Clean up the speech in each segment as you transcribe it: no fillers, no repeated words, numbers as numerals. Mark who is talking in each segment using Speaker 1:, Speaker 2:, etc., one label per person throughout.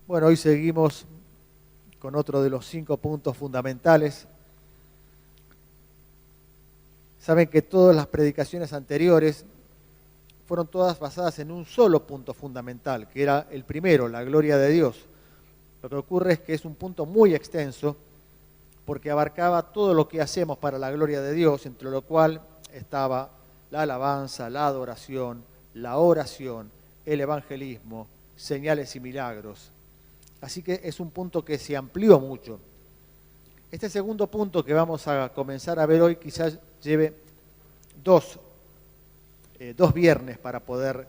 Speaker 1: Bueno, hoy seguimos con otro de los 5 puntos fundamentales. Saben que todas las predicaciones anteriores fueron todas basadas en un solo punto fundamental, que era el primero, la gloria de Dios. Lo que ocurre es que es un punto muy extenso porque abarcaba todo lo que hacemos para la gloria de Dios, entre lo cual estaba la alabanza, la adoración, la oración, el evangelismo, señales y milagros. Así que es un punto que se amplió mucho. Este segundo punto que vamos a comenzar a ver hoy quizás lleve dos viernes para poder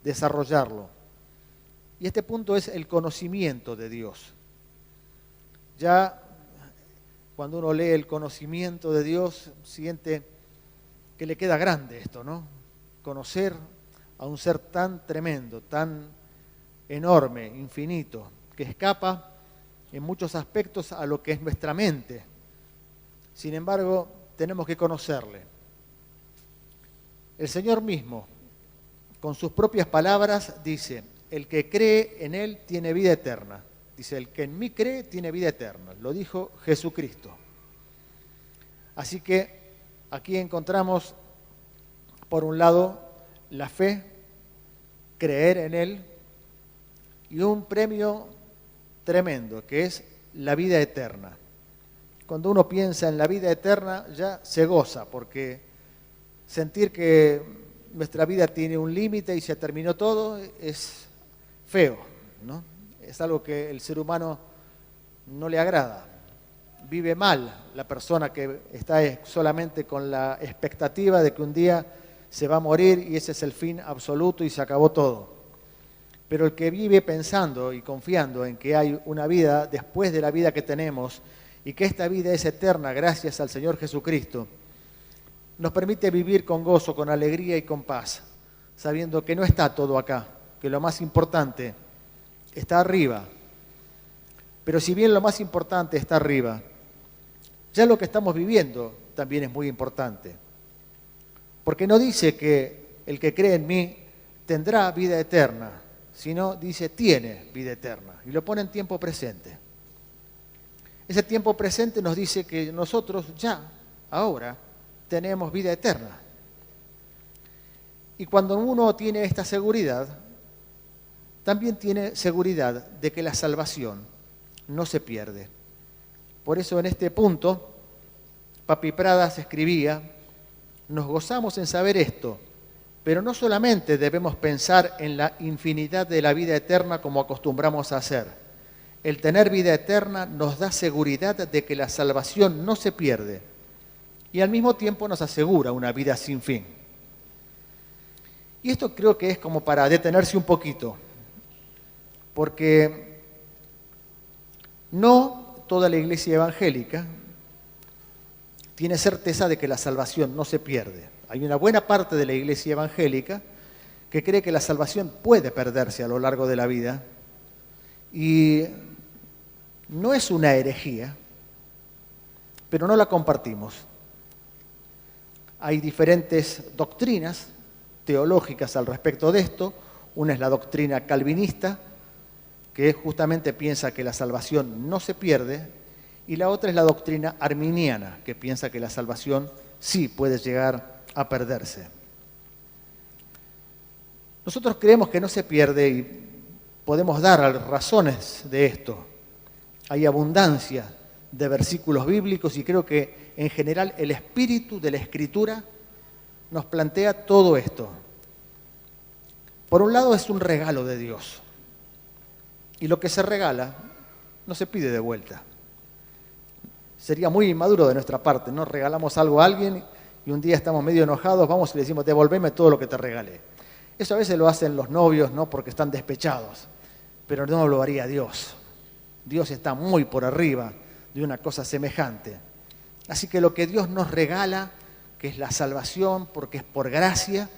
Speaker 1: desarrollarlo. Y este punto es el conocimiento de Dios. Ya cuando uno lee el conocimiento de Dios, siente que le queda grande esto, ¿no? Conocer a un ser tan tremendo, tan enorme, infinito, que escapa en muchos aspectos a lo que es nuestra mente. Sin embargo, tenemos que conocerle. El Señor mismo, con sus propias palabras, dice: el que cree en Él tiene vida eterna. Dice: el que en mí cree tiene vida eterna. Lo dijo Jesucristo. Así que aquí encontramos, por un lado, la fe, creer en Él, y un premio tremendo, que es la vida eterna. Cuando uno piensa en la vida eterna, ya se goza, porque sentir que nuestra vida tiene un límite y se terminó todo es feo, ¿no? Es algo que el ser humano no le agrada. Vive mal la persona que está solamente con la expectativa de que un día se va a morir y ese es el fin absoluto y se acabó todo. Pero el que vive pensando y confiando en que hay una vida después de la vida que tenemos y que esta vida es eterna gracias al Señor Jesucristo, nos permite vivir con gozo, con alegría y con paz, sabiendo que no está todo acá, que lo más importante está arriba. Pero si bien lo más importante está arriba, ya lo que estamos viviendo también es muy importante. Porque no dice que el que cree en mí tendrá vida eterna, sino dice tiene vida eterna, y lo pone en tiempo presente. Ese tiempo presente nos dice que nosotros ya, ahora, tenemos vida eterna. Y cuando uno tiene esta seguridad, también tiene seguridad de que la salvación no se pierde. Por eso en este punto, Papi Pradas escribía: nos gozamos en saber esto, pero no solamente debemos pensar en la infinidad de la vida eterna como acostumbramos a hacer. El tener vida eterna nos da seguridad de que la salvación no se pierde y al mismo tiempo nos asegura una vida sin fin. Y esto creo que es como para detenerse un poquito, porque no toda la iglesia evangélica tiene certeza de que la salvación no se pierde. Hay una buena parte de la iglesia evangélica que cree que la salvación puede perderse a lo largo de la vida, y no es una herejía, pero no la compartimos. Hay diferentes doctrinas teológicas al respecto de esto. Una es la doctrina calvinista, que justamente piensa que la salvación no se pierde, y la otra es la doctrina arminiana, que piensa que la salvación sí puede llegar a perderse. Nosotros creemos que no se pierde y podemos dar razones de esto. Hay abundancia de versículos bíblicos y creo que en general el espíritu de la Escritura nos plantea todo esto. Por un lado es un regalo de Dios, y lo que se regala no se pide de vuelta. Sería muy inmaduro de nuestra parte, ¿no? Regalamos algo a alguien y un día estamos medio enojados, vamos y le decimos: devolveme todo lo que te regalé. Eso a veces lo hacen los novios, ¿no? Porque están despechados, pero no lo haría Dios. Dios está muy por arriba de una cosa semejante. Así que lo que Dios nos regala, que es la salvación, porque es por gracia,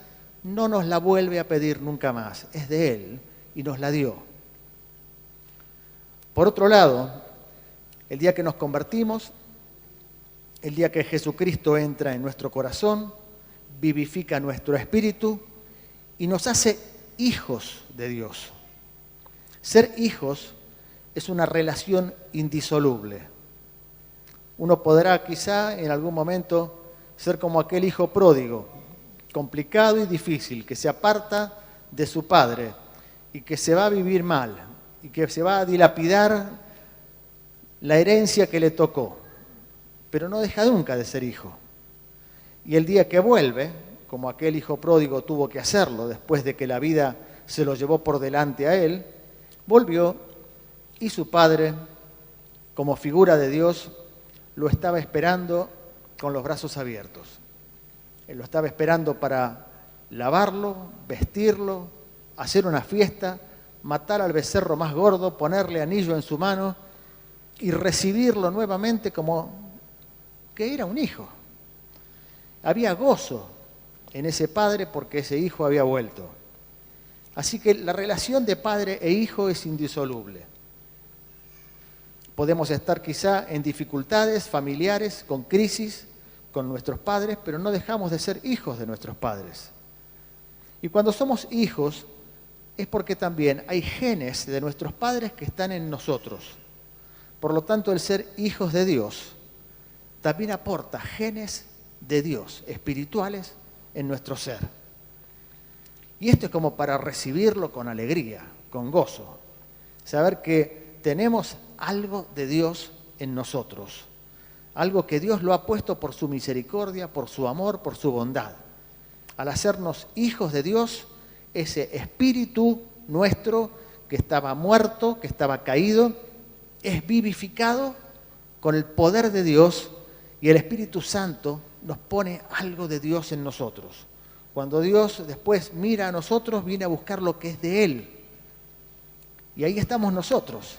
Speaker 1: no nos la vuelve a pedir nunca más. Es de Él y nos la dio. Por otro lado, el día que nos convertimos, el día que Jesucristo entra en nuestro corazón, vivifica nuestro espíritu y nos hace hijos de Dios. Ser hijos es una relación indisoluble. Uno podrá quizá en algún momento ser como aquel hijo pródigo, complicado y difícil, que se aparta de su padre y que se va a vivir mal y que se va a dilapidar la herencia que le tocó, pero no deja nunca de ser hijo. Y el día que vuelve, como aquel hijo pródigo tuvo que hacerlo después de que la vida se lo llevó por delante a él, volvió y su padre, como figura de Dios, lo estaba esperando con los brazos abiertos. Él lo estaba esperando para lavarlo, vestirlo, hacer una fiesta, matar al becerro más gordo, ponerle anillo en su mano y recibirlo nuevamente como que era un hijo. Había gozo en ese padre porque ese hijo había vuelto. Así que la relación de padre e hijo es indisoluble. Podemos estar quizá en dificultades familiares, con crisis, con nuestros padres, pero no dejamos de ser hijos de nuestros padres. Y cuando somos hijos es porque también hay genes de nuestros padres que están en nosotros. Por lo tanto, el ser hijos de Dios también aporta genes de Dios, espirituales, en nuestro ser. Y esto es como para recibirlo con alegría, con gozo. Saber que tenemos algo de Dios en nosotros. Algo que Dios lo ha puesto por su misericordia, por su amor, por su bondad. Al hacernos hijos de Dios, ese espíritu nuestro que estaba muerto, que estaba caído, es vivificado con el poder de Dios y el Espíritu Santo nos pone algo de Dios en nosotros. Cuando Dios después mira a nosotros, viene a buscar lo que es de Él. Y ahí estamos nosotros.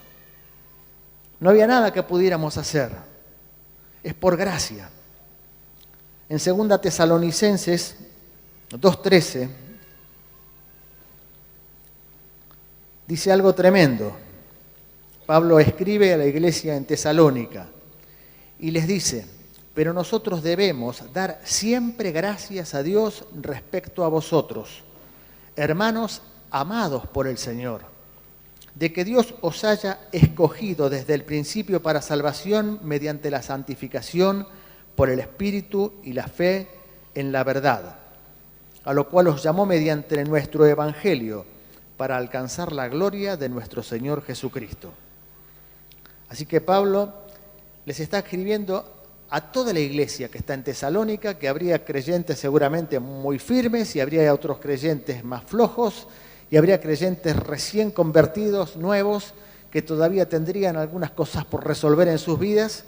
Speaker 1: No había nada que pudiéramos hacer. Es por gracia. En 2 Tesalonicenses 2:13 dice algo tremendo. Pablo escribe a la iglesia en Tesalónica y les dice: pero nosotros debemos dar siempre gracias a Dios respecto a vosotros, hermanos amados por el Señor, de que Dios os haya escogido desde el principio para salvación mediante la santificación por el Espíritu y la fe en la verdad, a lo cual os llamó mediante nuestro Evangelio para alcanzar la gloria de nuestro Señor Jesucristo. Así que Pablo les está escribiendo a toda la iglesia que está en Tesalónica, que habría creyentes seguramente muy firmes y habría otros creyentes más flojos y habría creyentes recién convertidos, nuevos, que todavía tendrían algunas cosas por resolver en sus vidas,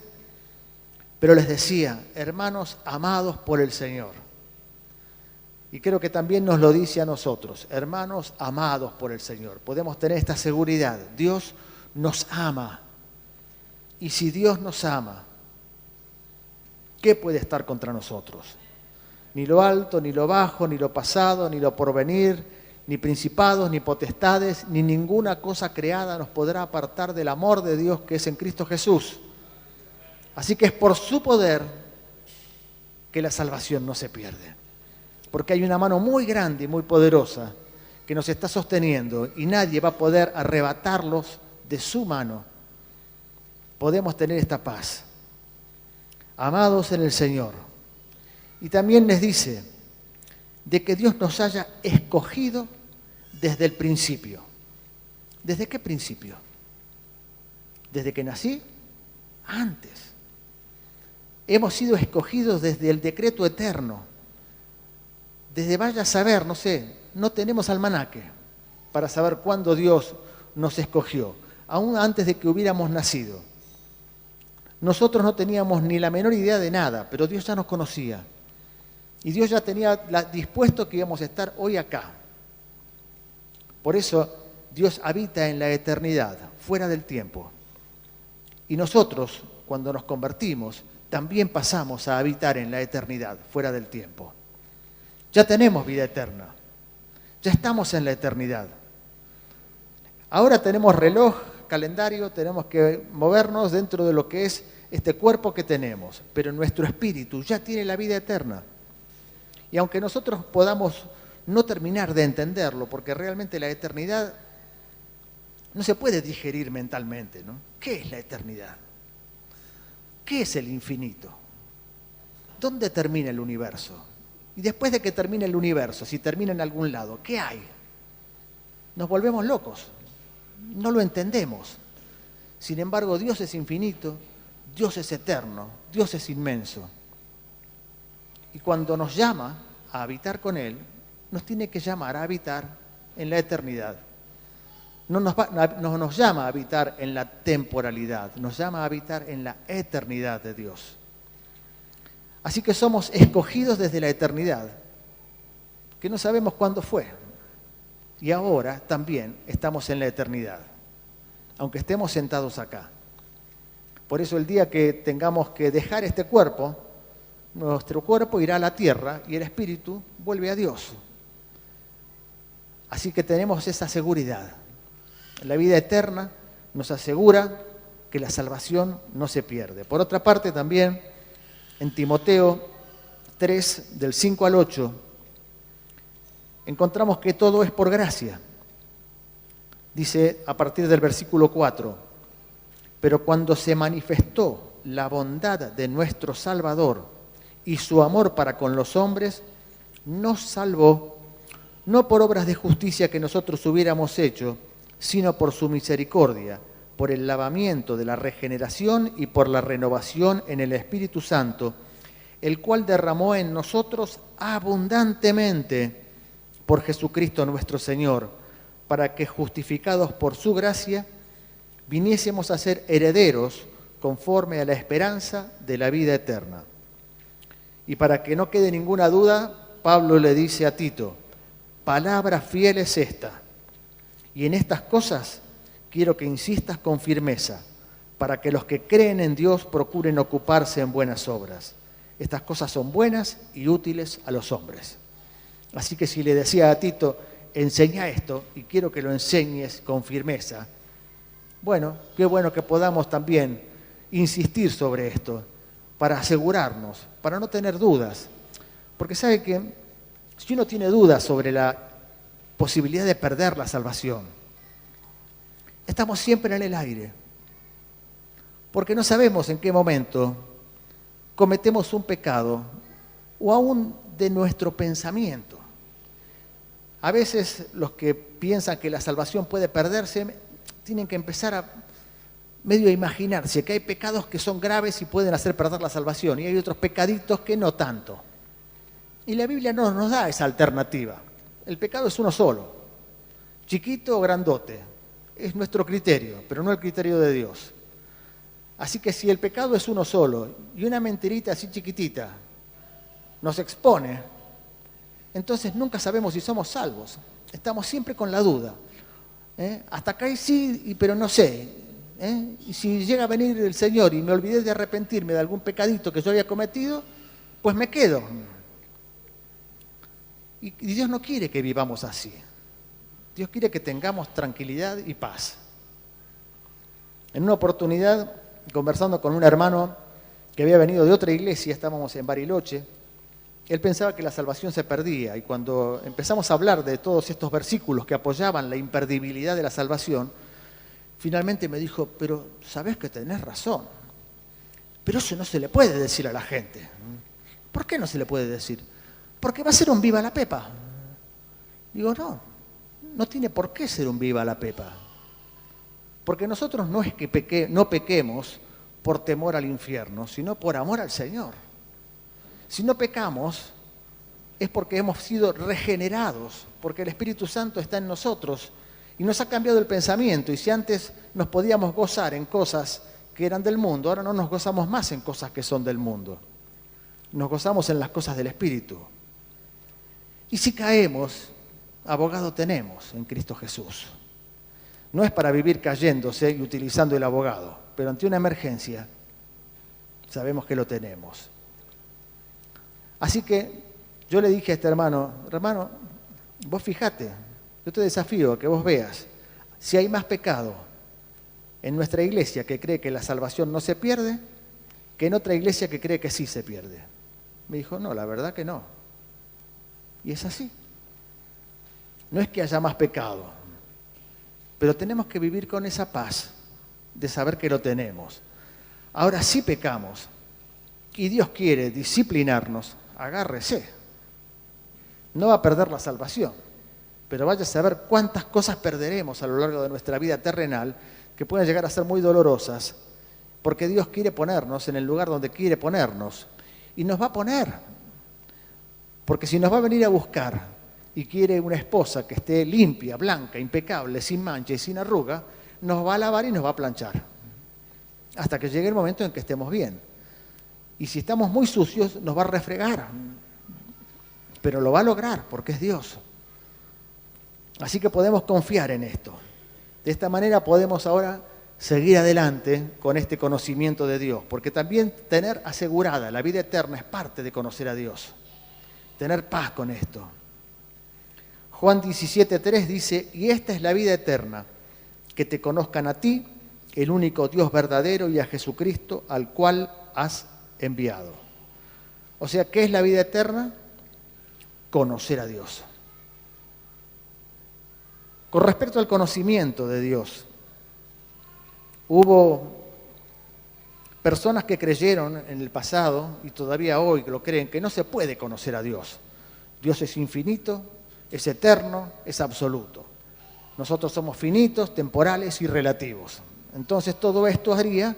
Speaker 1: pero les decía: hermanos amados por el Señor. Y creo que también nos lo dice a nosotros: hermanos amados por el Señor. Podemos tener esta seguridad: Dios nos ama. Y si Dios nos ama, ¿qué puede estar contra nosotros? Ni lo alto, ni lo bajo, ni lo pasado, ni lo porvenir, ni principados, ni potestades, ni ninguna cosa creada nos podrá apartar del amor de Dios que es en Cristo Jesús. Así que es por su poder que la salvación no se pierde. Porque hay una mano muy grande y muy poderosa que nos está sosteniendo y nadie va a poder arrebatarlos de su mano. Podemos tener esta paz. Amados en el Señor. Y también les dice de que Dios nos haya escogido desde el principio. ¿Desde qué principio? ¿Desde que nací? Antes. Hemos sido escogidos desde el decreto eterno. Desde vaya a saber, no sé, no tenemos almanaque para saber cuándo Dios nos escogió, aún antes de que hubiéramos nacido. Nosotros no teníamos ni la menor idea de nada, pero Dios ya nos conocía. Y Dios ya tenía dispuesto que íbamos a estar hoy acá. Por eso Dios habita en la eternidad, fuera del tiempo. Y nosotros, cuando nos convertimos, también pasamos a habitar en la eternidad, fuera del tiempo. Ya tenemos vida eterna. Ya estamos en la eternidad. Ahora tenemos reloj, calendario, tenemos que movernos dentro de lo que es este cuerpo que tenemos, pero nuestro espíritu ya tiene la vida eterna. Y aunque nosotros podamos no terminar de entenderlo, porque realmente la eternidad no se puede digerir mentalmente, ¿no? ¿Qué es la eternidad? ¿Qué es el infinito? ¿Dónde termina el universo? Y después de que termine el universo, si termina en algún lado, ¿qué hay? Nos volvemos locos, no lo entendemos. Sin embargo, Dios es infinito, Dios es eterno, Dios es inmenso. Y cuando nos llama a habitar con Él, nos tiene que llamar a habitar en la eternidad. No nos llama a habitar en la temporalidad, nos llama a habitar en la eternidad de Dios. Así que somos escogidos desde la eternidad, que no sabemos cuándo fue. Y ahora también estamos en la eternidad, aunque estemos sentados acá. Por eso el día que tengamos que dejar este cuerpo, nuestro cuerpo irá a la tierra y el espíritu vuelve a Dios. Así que tenemos esa seguridad. La vida eterna nos asegura que la salvación no se pierde. Por otra parte también, en Timoteo 3, del 5 al 8, encontramos que todo es por gracia. Dice a partir del versículo 4, pero cuando se manifestó la bondad de nuestro Salvador y su amor para con los hombres, nos salvó, no por obras de justicia que nosotros hubiéramos hecho, sino por su misericordia, por el lavamiento de la regeneración y por la renovación en el Espíritu Santo, el cual derramó en nosotros abundantemente por Jesucristo nuestro Señor, para que justificados por su gracia, viniésemos a ser herederos conforme a la esperanza de la vida eterna. Y para que no quede ninguna duda, Pablo le dice a Tito, palabra fiel es esta, y en estas cosas quiero que insistas con firmeza, para que los que creen en Dios procuren ocuparse en buenas obras. Estas cosas son buenas y útiles a los hombres. Así que si le decía a Tito, enseña esto y quiero que lo enseñes con firmeza, bueno, qué bueno que podamos también insistir sobre esto para asegurarnos, para no tener dudas. Porque sabe que si uno tiene dudas sobre la posibilidad de perder la salvación, estamos siempre en el aire, porque no sabemos en qué momento cometemos un pecado o aún de nuestro pensamiento. A veces los que piensan que la salvación puede perderse tienen que empezar a medio imaginarse que hay pecados que son graves y pueden hacer perder la salvación y hay otros pecaditos que no tanto. Y la Biblia no nos da esa alternativa. El pecado es uno solo, chiquito o grandote. Es nuestro criterio, pero no el criterio de Dios. Así que si el pecado es uno solo y una mentirita así chiquitita nos expone, entonces nunca sabemos si somos salvos. Estamos siempre con la duda. Hasta acá sí, pero no sé. Y si llega a venir el Señor y me olvidé de arrepentirme de algún pecadito que yo había cometido, pues me quedo. Y Dios no quiere que vivamos así. Dios quiere que tengamos tranquilidad y paz. En una oportunidad, conversando con un hermano que había venido de otra iglesia, estábamos en Bariloche, él pensaba que la salvación se perdía y cuando empezamos a hablar de todos estos versículos que apoyaban la imperdibilidad de la salvación, finalmente me dijo, pero sabés que tenés razón, pero eso no se le puede decir a la gente. ¿Por qué no se le puede decir? Porque va a ser un viva la pepa. Digo, no tiene por qué ser un viva la pepa. Porque nosotros no es que no pequemos por temor al infierno, sino por amor al Señor. Si no pecamos es porque hemos sido regenerados, porque el Espíritu Santo está en nosotros y nos ha cambiado el pensamiento. Y si antes nos podíamos gozar en cosas que eran del mundo, ahora no nos gozamos más en cosas que son del mundo. Nos gozamos en las cosas del Espíritu. Y si caemos, abogado tenemos en Cristo Jesús. No es para vivir cayéndose y utilizando el abogado, pero ante una emergencia sabemos que lo tenemos. Así que yo le dije a este hermano, vos fijate, yo te desafío a que vos veas si hay más pecado en nuestra iglesia que cree que la salvación no se pierde que en otra iglesia que cree que sí se pierde. Me dijo, no, la verdad que no. Y es así. No es que haya más pecado, pero tenemos que vivir con esa paz de saber que lo tenemos. Ahora sí pecamos y Dios quiere disciplinarnos, agárrese. No va a perder la salvación, pero vaya a saber cuántas cosas perderemos a lo largo de nuestra vida terrenal que pueden llegar a ser muy dolorosas, porque Dios quiere ponernos en el lugar donde quiere ponernos y nos va a poner. Porque si nos va a venir a buscar y quiere una esposa que esté limpia, blanca, impecable, sin mancha y sin arruga, nos va a lavar y nos va a planchar. Hasta que llegue el momento en que estemos bien. Y si estamos muy sucios, nos va a refregar. Pero lo va a lograr porque es Dios. Así que podemos confiar en esto. De esta manera podemos ahora seguir adelante con este conocimiento de Dios. Porque también tener asegurada la vida eterna es parte de conocer a Dios. Tener paz con esto. Juan 17:3 dice, y esta es la vida eterna, que te conozcan a ti, el único Dios verdadero, y a Jesucristo, al cual has enviado. O sea, ¿qué es la vida eterna? Conocer a Dios. Con respecto al conocimiento de Dios, hubo personas que creyeron en el pasado, y todavía hoy lo creen, que no se puede conocer a Dios. Dios es infinito, es eterno, es absoluto. Nosotros somos finitos, temporales y relativos. Entonces todo esto haría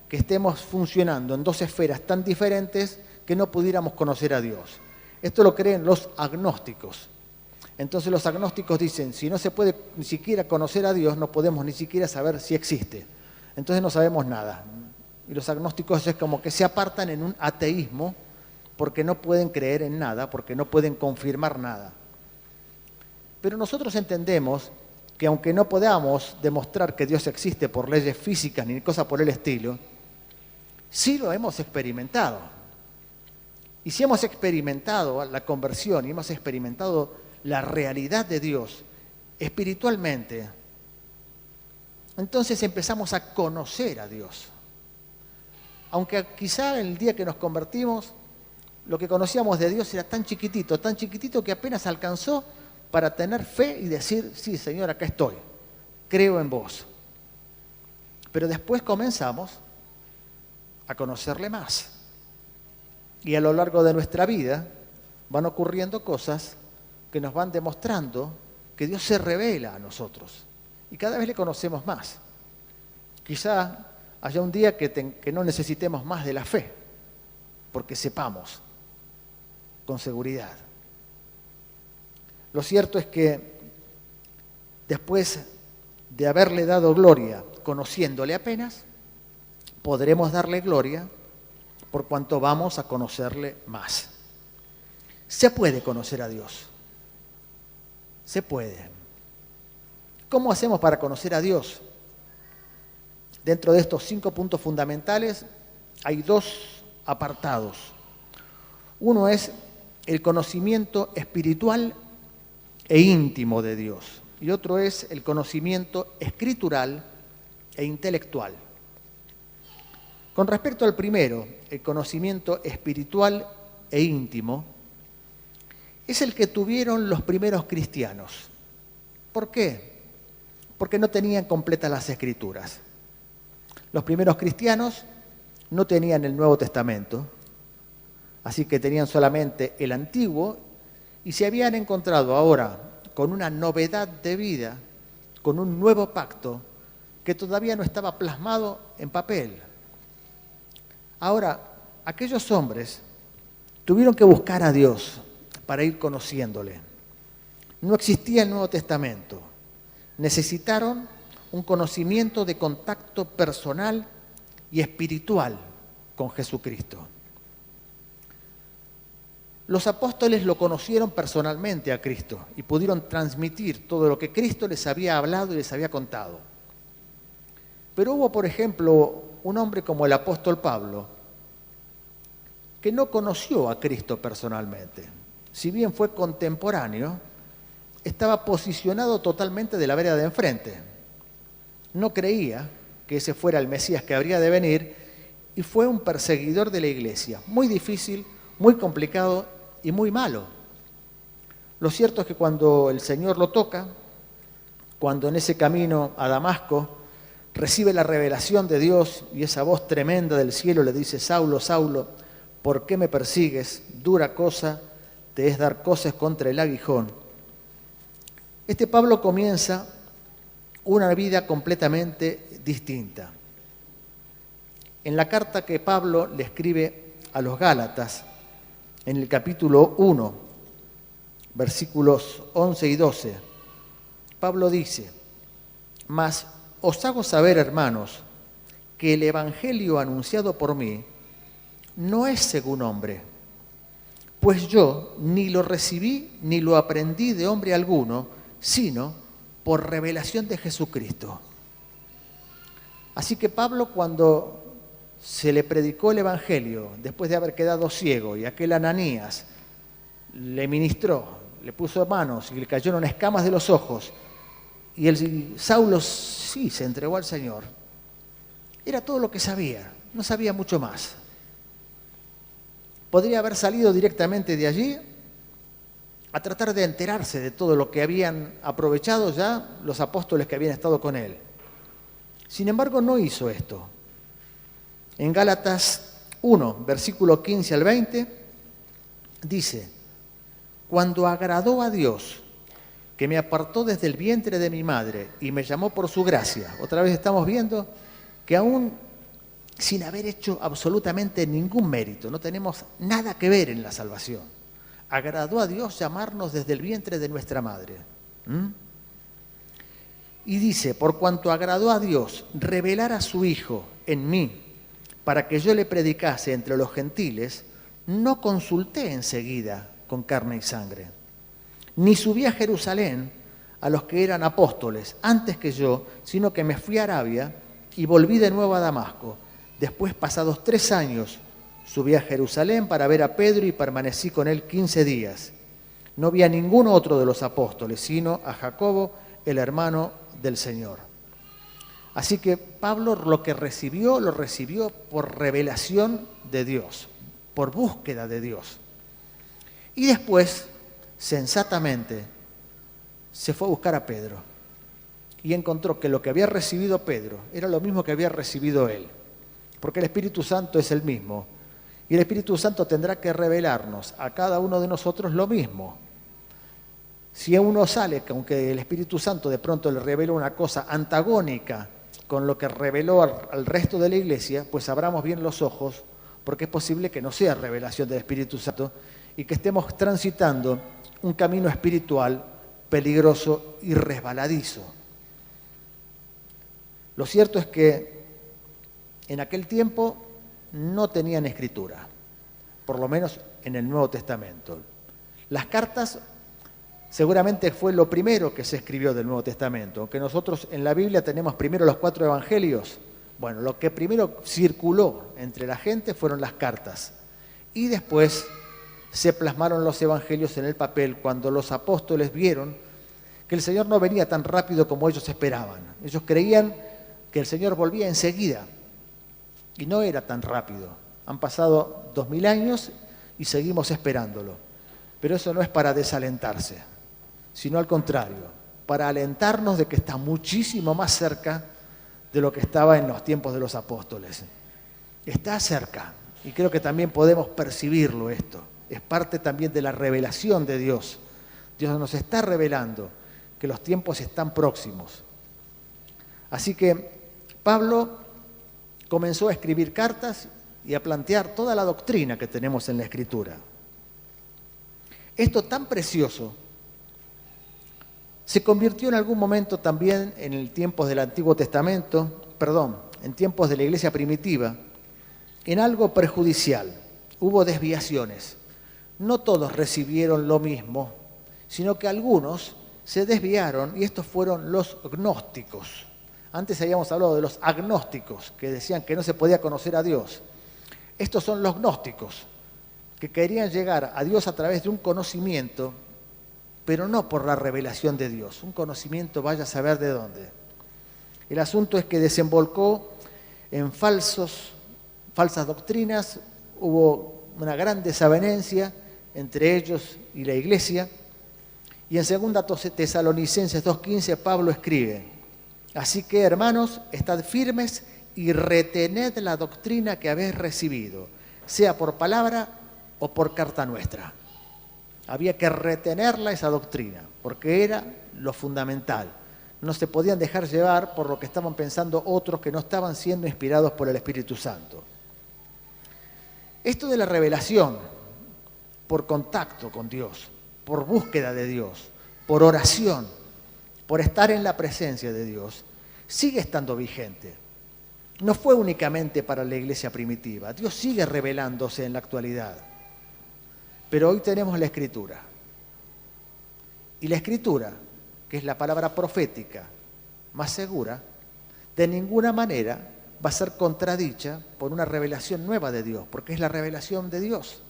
Speaker 1: que estemos funcionando en dos esferas tan diferentes que no pudiéramos conocer a Dios. Esto lo creen los agnósticos. Entonces los agnósticos dicen, si no se puede ni siquiera conocer a Dios, no podemos ni siquiera saber si existe. Entonces no sabemos nada. Y los agnósticos es como que se apartan en un ateísmo porque no pueden creer en nada, porque no pueden confirmar nada. Pero nosotros entendemos que aunque no podamos demostrar que Dios existe por leyes físicas ni cosa por el estilo, sí lo hemos experimentado. Y si hemos experimentado la conversión y hemos experimentado la realidad de Dios espiritualmente, entonces empezamos a conocer a Dios. Aunque quizá el día que nos convertimos, lo que conocíamos de Dios era tan chiquitito que apenas alcanzó para tener fe y decir, sí, Señor, acá estoy, creo en vos. Pero después comenzamos a conocerle más. Y a lo largo de nuestra vida van ocurriendo cosas que nos van demostrando que Dios se revela a nosotros. Y cada vez le conocemos más. Quizá haya un día que no necesitemos más de la fe, porque sepamos con seguridad. Lo cierto es que después de haberle dado gloria, conociéndole apenas, podremos darle gloria por cuanto vamos a conocerle más. Se puede conocer a Dios. Se puede. ¿Cómo hacemos para conocer a Dios? Dentro de estos 5 puntos fundamentales hay 2 apartados. Uno es el conocimiento espiritual e íntimo de Dios. Y otro es el conocimiento escritural e intelectual. Con respecto al primero, el conocimiento espiritual e íntimo, es el que tuvieron los primeros cristianos. ¿Por qué? Porque no tenían completas las Escrituras. Los primeros cristianos no tenían el Nuevo Testamento, así que tenían solamente el Antiguo, y se habían encontrado ahora con una novedad de vida, con un nuevo pacto que todavía no estaba plasmado en papel. Ahora, aquellos hombres tuvieron que buscar a Dios para ir conociéndole. No existía el Nuevo Testamento. Necesitaron un conocimiento de contacto personal y espiritual con Jesucristo. Los apóstoles lo conocieron personalmente a Cristo y pudieron transmitir todo lo que Cristo les había hablado y les había contado. Pero hubo, por ejemplo, un hombre como el apóstol Pablo, que no conoció a Cristo personalmente. Si bien fue contemporáneo, estaba posicionado totalmente de la vereda de enfrente. No creía que ese fuera el Mesías que habría de venir y fue un perseguidor de la iglesia. Muy difícil, muy complicado y muy malo. Lo cierto es que cuando el Señor lo toca, cuando en ese camino a Damasco recibe la revelación de Dios y esa voz tremenda del cielo le dice: Saulo, Saulo, ¿por qué me persigues? Dura cosa te es dar coces contra el aguijón. Este Pablo comienza una vida completamente distinta. En la carta que Pablo le escribe a los Gálatas, en el capítulo 1, versículos 11 y 12, Pablo dice: Mas os hago saber, hermanos, que el evangelio anunciado por mí no es según hombre, pues yo ni lo recibí ni lo aprendí de hombre alguno, sino por revelación de Jesucristo. Así que Pablo, cuando se le predicó el evangelio, después de haber quedado ciego, y aquel Ananías le ministró, le puso manos y le cayeron escamas de los ojos, y el Saulo sí se entregó al Señor, era todo lo que sabía, no sabía mucho más. Podría haber salido directamente de allí a tratar de enterarse de todo lo que habían aprovechado ya los apóstoles que habían estado con él. Sin embargo, no hizo esto. En Gálatas 1, versículo 15 al 20, dice: Cuando agradó a Dios, que me apartó desde el vientre de mi madre y me llamó por su gracia. Otra vez estamos viendo que aún sin haber hecho absolutamente ningún mérito, no tenemos nada que ver en la salvación, agradó a Dios llamarnos desde el vientre de nuestra madre. Y dice: por cuanto agradó a Dios revelar a su Hijo en mí, para que yo le predicase entre los gentiles, no consulté enseguida con carne y sangre, ni subí a Jerusalén a los que eran apóstoles antes que yo, sino que me fui a Arabia y volví de nuevo a Damasco. Después, pasados 3 años, subí a Jerusalén para ver a Pedro y permanecí con él 15 días. No vi a ningún otro de los apóstoles, sino a Jacobo, el hermano del Señor. Así que Pablo lo recibió por revelación de Dios, por búsqueda de Dios. Y después, sensatamente, se fue a buscar a Pedro y encontró que lo que había recibido Pedro era lo mismo que había recibido él, porque el Espíritu Santo es el mismo y el Espíritu Santo tendrá que revelarnos a cada uno de nosotros lo mismo. Si uno sale, aunque el Espíritu Santo de pronto le revela una cosa antagónica con lo que reveló al resto de la iglesia, pues abramos bien los ojos, porque es posible que no sea revelación del Espíritu Santo y que estemos transitando un camino espiritual peligroso y resbaladizo. Lo cierto es que en aquel tiempo no tenían escritura, por lo menos en el Nuevo Testamento. Las cartas seguramente fue lo primero que se escribió del Nuevo Testamento, aunque nosotros en la Biblia tenemos primero los 4 evangelios. Bueno, lo que primero circuló entre la gente fueron las cartas y después se plasmaron los evangelios en el papel cuando los apóstoles vieron que el Señor no venía tan rápido como ellos esperaban. Ellos creían que el Señor volvía enseguida y no era tan rápido. Han pasado 2000 años y seguimos esperándolo. Pero eso no es para desalentarse, sino al contrario, para alentarnos de que está muchísimo más cerca de lo que estaba en los tiempos de los apóstoles. Está cerca y creo que también podemos percibirlo esto. Es parte también de la revelación de Dios. Dios nos está revelando que los tiempos están próximos. Así que Pablo comenzó a escribir cartas y a plantear toda la doctrina que tenemos en la Escritura. Esto tan precioso se convirtió en algún momento también en el tiempos del Antiguo Testamento, en tiempos de la iglesia primitiva, en algo perjudicial. Hubo desviaciones. No todos recibieron lo mismo, sino que algunos se desviaron y estos fueron los gnósticos. Antes habíamos hablado de los agnósticos, que decían que no se podía conocer a Dios. Estos son los gnósticos, que querían llegar a Dios a través de un conocimiento, pero no por la revelación de Dios. Un conocimiento vaya a saber de dónde. El asunto es que desembolcó en falsas doctrinas, hubo una gran desavenencia entre ellos y la iglesia, Y en 2 Tesalonicenses 2:15 Pablo escribe: así que, hermanos, estad firmes y retened la doctrina que habéis recibido, sea por palabra o por carta nuestra. Había que retenerla, esa doctrina, porque era lo fundamental. No se podían dejar llevar por lo que estaban pensando otros que no estaban siendo inspirados por el Espíritu Santo. Esto de la revelación, por contacto con Dios, por búsqueda de Dios, por oración, por estar en la presencia de Dios, sigue estando vigente. No fue únicamente para la iglesia primitiva. Dios sigue revelándose en la actualidad. Pero hoy tenemos la Escritura. Y la Escritura, que es la palabra profética más segura, de ninguna manera va a ser contradicha por una revelación nueva de Dios, porque es la revelación de Dios.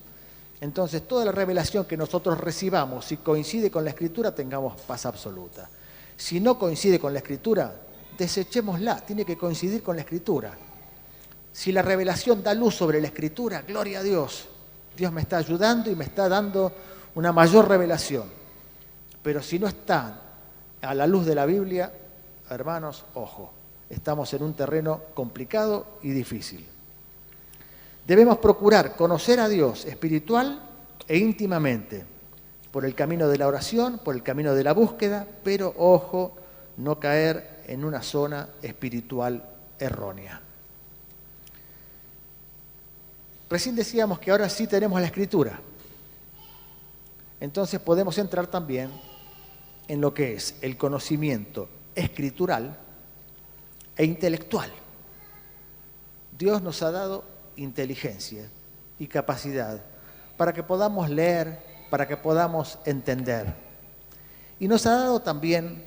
Speaker 1: Entonces, toda la revelación que nosotros recibamos, si coincide con la Escritura, tengamos paz absoluta. Si no coincide con la Escritura, desechémosla, tiene que coincidir con la Escritura. Si la revelación da luz sobre la Escritura, gloria a Dios. Dios me está ayudando y me está dando una mayor revelación. Pero si no está a la luz de la Biblia, hermanos, ojo, estamos en un terreno complicado y difícil. Debemos procurar conocer a Dios espiritual e íntimamente, por el camino de la oración, por el camino de la búsqueda, pero ojo, no caer en una zona espiritual errónea. Recién decíamos que ahora sí tenemos la Escritura. Entonces podemos entrar también en lo que es el conocimiento escritural e intelectual. Dios nos ha dado inteligencia y capacidad para que podamos leer, para que podamos entender. Y nos ha dado también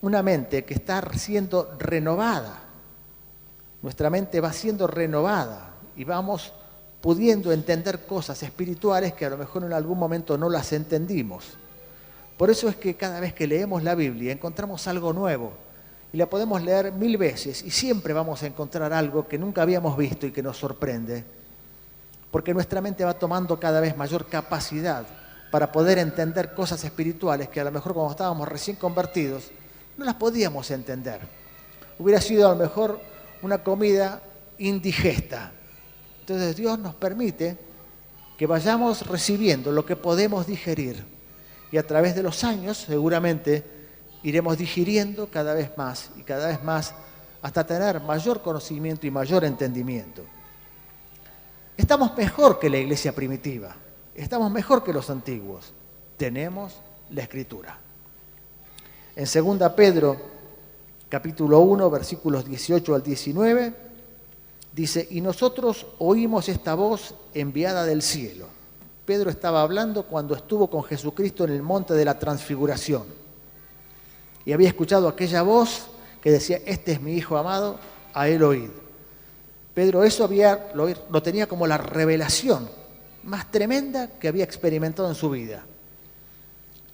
Speaker 1: una mente que está siendo renovada. Nuestra mente va siendo renovada y vamos pudiendo entender cosas espirituales que a lo mejor en algún momento no las entendimos. Por eso es que cada vez que leemos la Biblia encontramos algo nuevo y la podemos leer 1000 veces y siempre vamos a encontrar algo que nunca habíamos visto y que nos sorprende, porque nuestra mente va tomando cada vez mayor capacidad para poder entender cosas espirituales que a lo mejor cuando estábamos recién convertidos no las podíamos entender. Hubiera sido a lo mejor una comida indigesta. Entonces Dios nos permite que vayamos recibiendo lo que podemos digerir. Y a través de los años seguramente iremos digiriendo cada vez más y cada vez más hasta tener mayor conocimiento y mayor entendimiento. Estamos mejor que la iglesia primitiva, estamos mejor que los antiguos. Tenemos la Escritura. En 2 Pedro, capítulo 1, versículos 18 al 19, dice: y nosotros oímos esta voz enviada del cielo. Pedro estaba hablando cuando estuvo con Jesucristo en el monte de la Transfiguración. Y había escuchado aquella voz que decía: este es mi Hijo amado, a él oíd. Pedro eso lo tenía como la revelación más tremenda que había experimentado en su vida.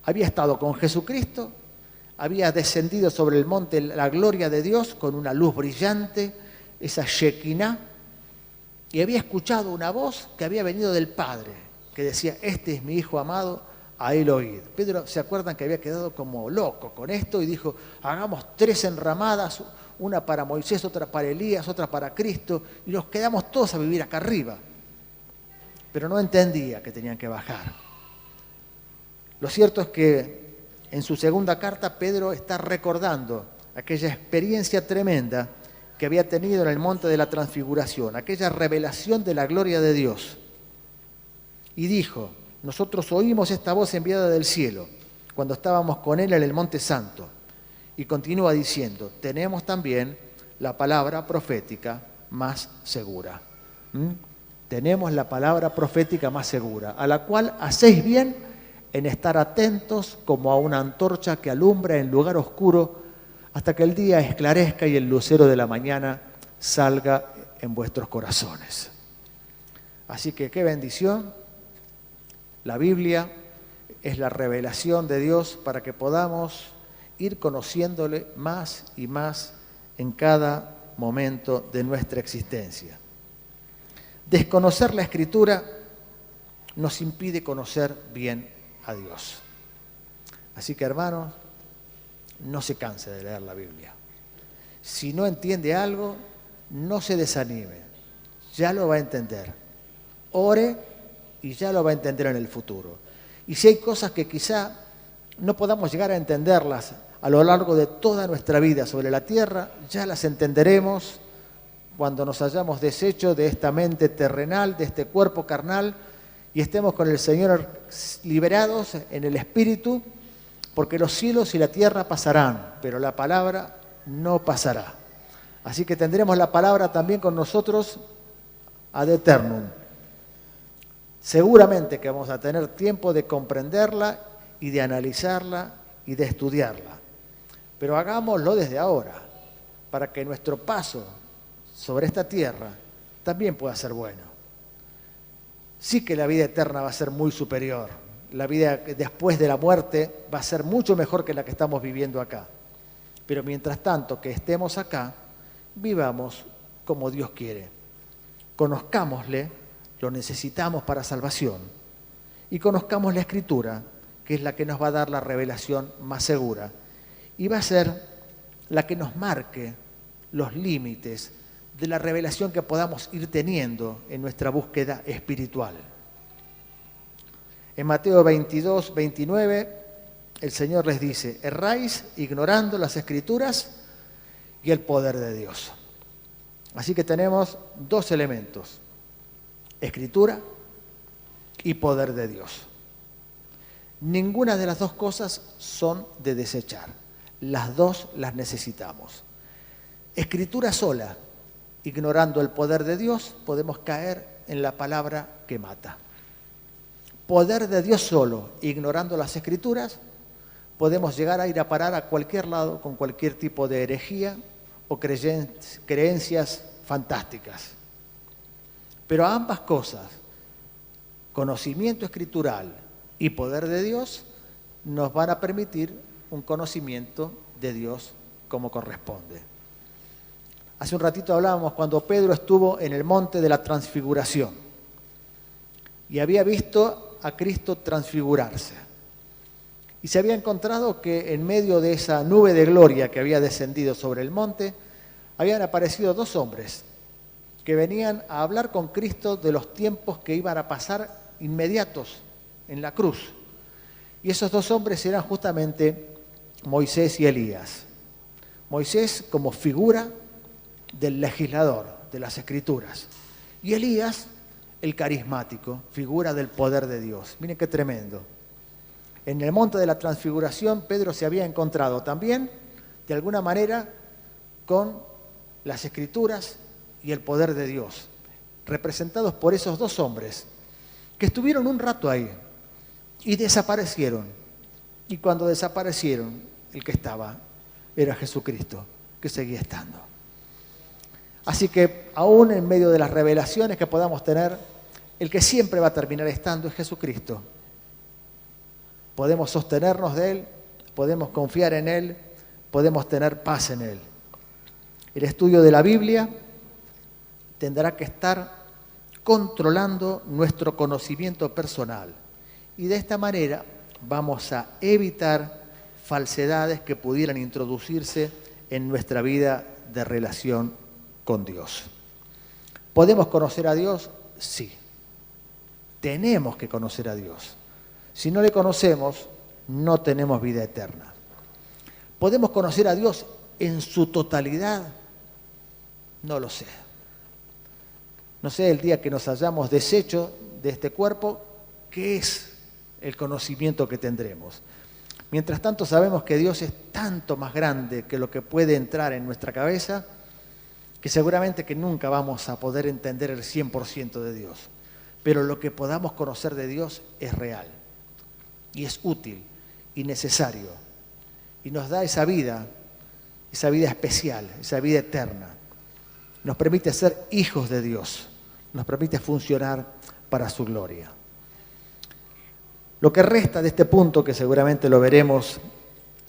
Speaker 1: Había estado con Jesucristo, había descendido sobre el monte la gloria de Dios con una luz brillante, esa Shekinah, y había escuchado una voz que había venido del Padre, que decía: este es mi Hijo amado, a él oíd. Pedro, ¿se acuerdan que había quedado como loco con esto? Y dijo: hagamos 3 enramadas, una para Moisés, otra para Elías, otra para Cristo, y nos quedamos todos a vivir acá arriba. Pero no entendía que tenían que bajar. Lo cierto es que en su segunda carta Pedro está recordando aquella experiencia tremenda que había tenido en el monte de la Transfiguración, aquella revelación de la gloria de Dios. Y dijo: nosotros oímos esta voz enviada del cielo cuando estábamos con él en el Monte Santo. Y continúa diciendo: tenemos también la palabra profética más segura. Tenemos la palabra profética más segura, a la cual hacéis bien en estar atentos como a una antorcha que alumbra en lugar oscuro hasta que el día esclarezca y el lucero de la mañana salga en vuestros corazones. Así que qué bendición. La Biblia es la revelación de Dios para que podamos ir conociéndole más y más en cada momento de nuestra existencia. Desconocer la Escritura nos impide conocer bien a Dios. Así que, hermanos, no se canse de leer la Biblia. Si no entiende algo, no se desanime. Ya lo va a entender. Ore y ya lo va a entender en el futuro. Y si hay cosas que quizá no podamos llegar a entenderlas a lo largo de toda nuestra vida sobre la tierra, ya las entenderemos cuando nos hayamos deshecho de esta mente terrenal, de este cuerpo carnal, y estemos con el Señor liberados en el Espíritu, porque los cielos y la tierra pasarán, pero la palabra no pasará. Así que tendremos la palabra también con nosotros ad eternum. Seguramente que vamos a tener tiempo de comprenderla y de analizarla y de estudiarla. Pero hagámoslo desde ahora, para que nuestro paso sobre esta tierra también pueda ser bueno. Sí que la vida eterna va a ser muy superior. La vida después de la muerte va a ser mucho mejor que la que estamos viviendo acá. Pero mientras tanto que estemos acá, vivamos como Dios quiere. Conozcámosle, lo necesitamos para salvación. Y conozcamos la Escritura, que es la que nos va a dar la revelación más segura. Y va a ser la que nos marque los límites de la revelación que podamos ir teniendo en nuestra búsqueda espiritual. En Mateo 22, 29, el Señor les dice: erráis ignorando las Escrituras y el poder de Dios. Así que tenemos dos elementos: Escritura y poder de Dios. Ninguna de las dos cosas son de desechar. Las dos las necesitamos. Escritura sola, ignorando el poder de Dios, podemos caer en la palabra que mata. Poder de Dios solo, ignorando las Escrituras, podemos llegar a ir a parar a cualquier lado con cualquier tipo de herejía o creencias fantásticas. Pero ambas cosas, conocimiento escritural y poder de Dios, nos van a permitir un conocimiento de Dios como corresponde. Hace un ratito hablábamos cuando Pedro estuvo en el monte de la transfiguración y había visto a Cristo transfigurarse. Y se había encontrado que en medio de esa nube de gloria que había descendido sobre el monte, habían aparecido dos hombres que venían a hablar con Cristo de los tiempos que iban a pasar inmediatos en la cruz. Y esos dos hombres eran justamente Moisés y Elías. Moisés como figura del legislador de las Escrituras. Y Elías, el carismático, figura del poder de Dios. Miren qué tremendo. En el monte de la transfiguración, Pedro se había encontrado también, de alguna manera, con las Escrituras y el poder de Dios, representados por esos dos hombres, que estuvieron un rato ahí y desaparecieron. Y cuando desaparecieron, el que estaba era Jesucristo, que seguía estando. Así que, aún en medio de las revelaciones que podamos tener, el que siempre va a terminar estando es Jesucristo. Podemos sostenernos de Él, podemos confiar en Él, podemos tener paz en Él. El estudio de la Biblia tendrá que estar controlando nuestro conocimiento personal. Y de esta manera vamos a evitar falsedades que pudieran introducirse en nuestra vida de relación con Dios. ¿Podemos conocer a Dios? Sí. Tenemos que conocer a Dios. Si no le conocemos, no tenemos vida eterna. ¿Podemos conocer a Dios en su totalidad? No lo sé. No sé, el día que nos hayamos deshecho de este cuerpo, ¿qué es el conocimiento que tendremos? Mientras tanto, sabemos que Dios es tanto más grande que lo que puede entrar en nuestra cabeza, que seguramente que nunca vamos a poder entender el 100% de Dios. Pero lo que podamos conocer de Dios es real y es útil y necesario. Y nos da esa vida especial, esa vida eterna. Nos permite ser hijos de Dios, nos permite funcionar para su gloria. Lo que resta de este punto, que seguramente lo veremos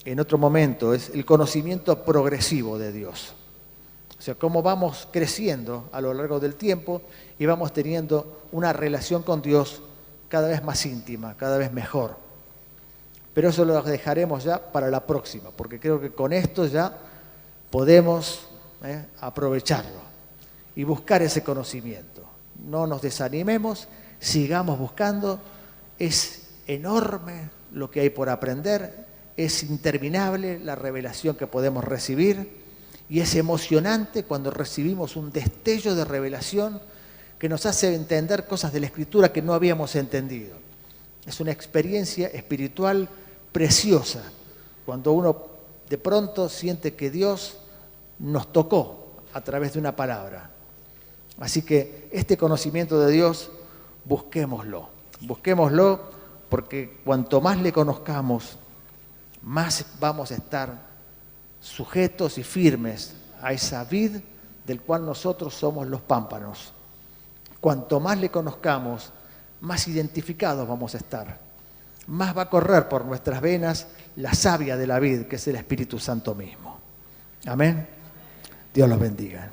Speaker 1: en otro momento, es el conocimiento progresivo de Dios. O sea, cómo vamos creciendo a lo largo del tiempo y vamos teniendo una relación con Dios cada vez más íntima, cada vez mejor. Pero eso lo dejaremos ya para la próxima, porque creo que con esto ya podemos aprovecharlo y buscar ese conocimiento. No nos desanimemos, sigamos buscando. Es enorme lo que hay por aprender, es interminable la revelación que podemos recibir y es emocionante cuando recibimos un destello de revelación que nos hace entender cosas de la Escritura que no habíamos entendido. Es una experiencia espiritual preciosa cuando uno de pronto siente que Dios nos tocó a través de una palabra. Así que este conocimiento de Dios, busquémoslo porque cuanto más le conozcamos, más vamos a estar sujetos y firmes a esa vid del cual nosotros somos los pámpanos. Cuanto más le conozcamos, más identificados vamos a estar. Más va a correr por nuestras venas la savia de la vid, que es el Espíritu Santo mismo. Amén. Dios los bendiga.